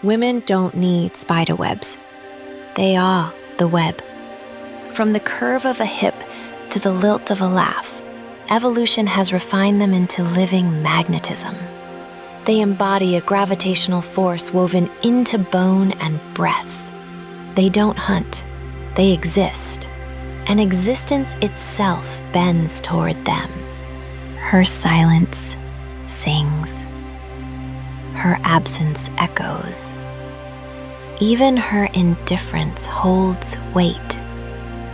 Women don't need spider webs. They are the web. From the curve of a hip to the lilt of a laugh, evolution has refined them into living magnetism. They embody a gravitational force woven into bone and breath. They don't hunt, they exist, and existence itself bends toward them. Her silence sings. Her absence echoes. Even her indifference holds weight.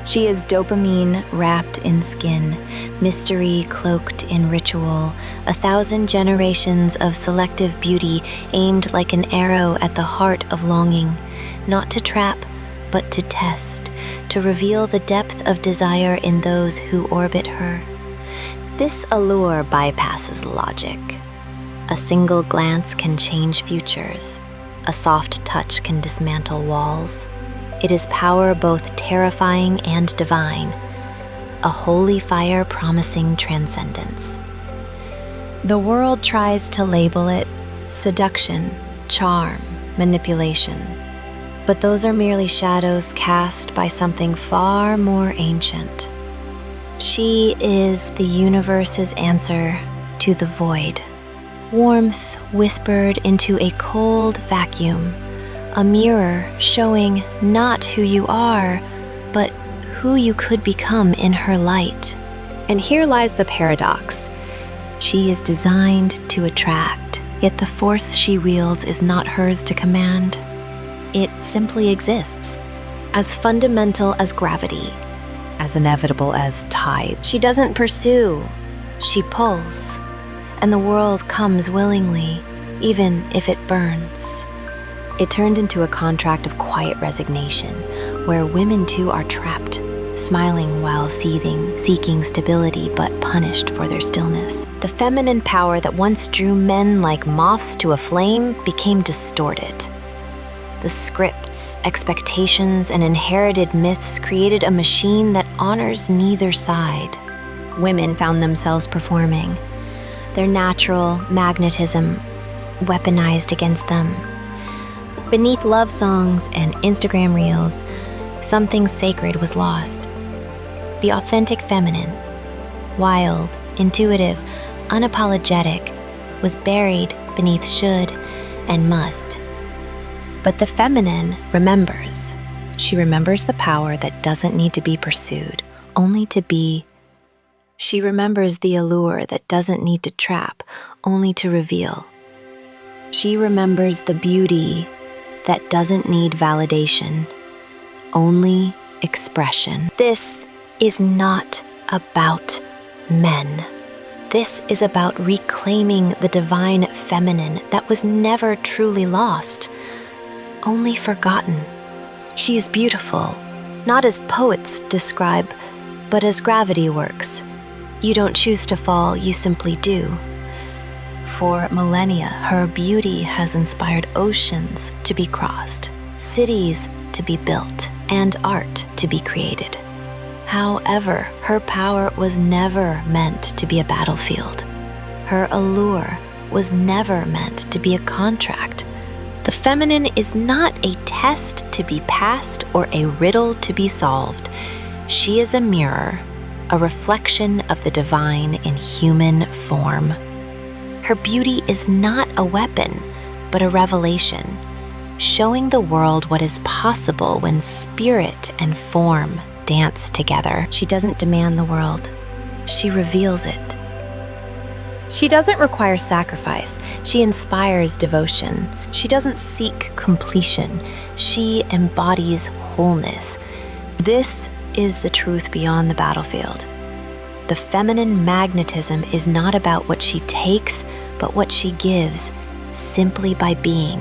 She is dopamine wrapped in skin, mystery cloaked in ritual, 1,000 generations of selective beauty aimed like an arrow at the heart of longing, not to trap, but to test, to reveal the depth of desire in those who orbit her. This allure bypasses logic. A single glance can change futures. A soft touch can dismantle walls. It is power both terrifying and divine, a holy fire promising transcendence. The world tries to label it seduction, charm, manipulation, but those are merely shadows cast by something far more ancient. She is the universe's answer to the void. Warmth whispered into a cold vacuum, a mirror showing not who you are, but who you could become in her light. And here lies the paradox. She is designed to attract, yet the force she wields is not hers to command. It simply exists, as fundamental as gravity, as inevitable as tide. She doesn't pursue, she pulls. And the world comes willingly, even if it burns. It turned into a contract of quiet resignation, where women too are trapped, smiling while seething, seeking stability but punished for their stillness. The feminine power that once drew men like moths to a flame became distorted. The scripts, expectations, and inherited myths created a machine that honors neither side. Women found themselves performing, their natural magnetism weaponized against them. Beneath love songs and Instagram reels, something sacred was lost. The authentic feminine, wild, intuitive, unapologetic, was buried beneath should and must. But the feminine remembers. She remembers the power that doesn't need to be pursued, only to be. She remembers the allure that doesn't need to trap, only to reveal. She remembers the beauty that doesn't need validation, only expression. This is not about men. This is about reclaiming the divine feminine that was never truly lost, only forgotten. She is beautiful, not as poets describe, but as gravity works. You don't choose to fall, you simply do. For millennia, her beauty has inspired oceans to be crossed, cities to be built, and art to be created. However, her power was never meant to be a battlefield. Her allure was never meant to be a contract. The feminine is not a test to be passed or a riddle to be solved. She is a mirror, a reflection of the divine in human form. Her beauty is not a weapon, but a revelation, showing the world what is possible when spirit and form dance together. She doesn't demand the world, she reveals it. She doesn't require sacrifice, she inspires devotion. She doesn't seek completion, she embodies wholeness. This is the truth beyond the battlefield. The feminine magnetism is not about what she takes, but what she gives, simply by being.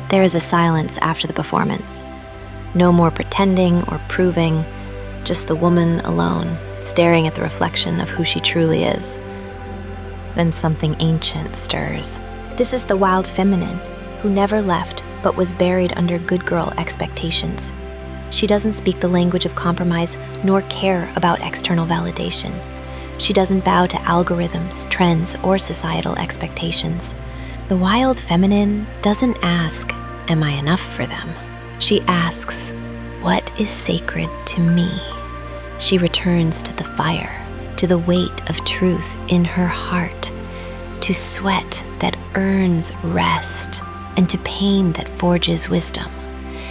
There is a silence after the performance. No more pretending or proving, just the woman alone, staring at the reflection of who she truly is. Then something ancient stirs. This is the wild feminine, who never left, but was buried under good girl expectations. She doesn't speak the language of compromise, nor care about external validation. She doesn't bow to algorithms, trends, or societal expectations. The wild feminine doesn't ask, "Am I enough for them?" She asks, "What is sacred to me?" She returns to the fire, to the weight of truth in her heart, to sweat that earns rest, and to pain that forges wisdom.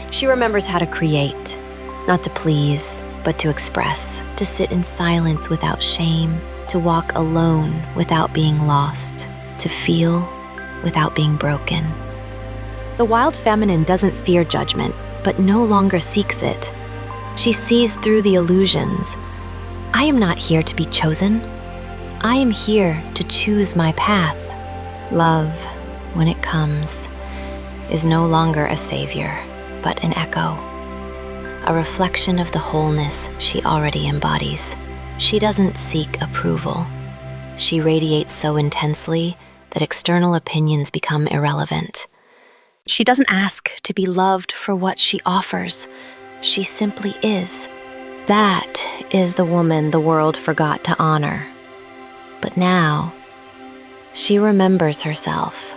She remembers how to create, not to please, but to express, to sit in silence without shame, to walk alone without being lost, to feel without being broken. The wild feminine doesn't fear judgment, but no longer seeks it. She sees through the illusions. I am not here to be chosen. I am here to choose my path. Love, when it comes, is no longer a savior, but an echo, a reflection of the wholeness she already embodies. She doesn't seek approval. She radiates so intensely that external opinions become irrelevant. She doesn't ask to be loved for what she offers. She simply is. That is the woman the world forgot to honor. But now, she remembers herself.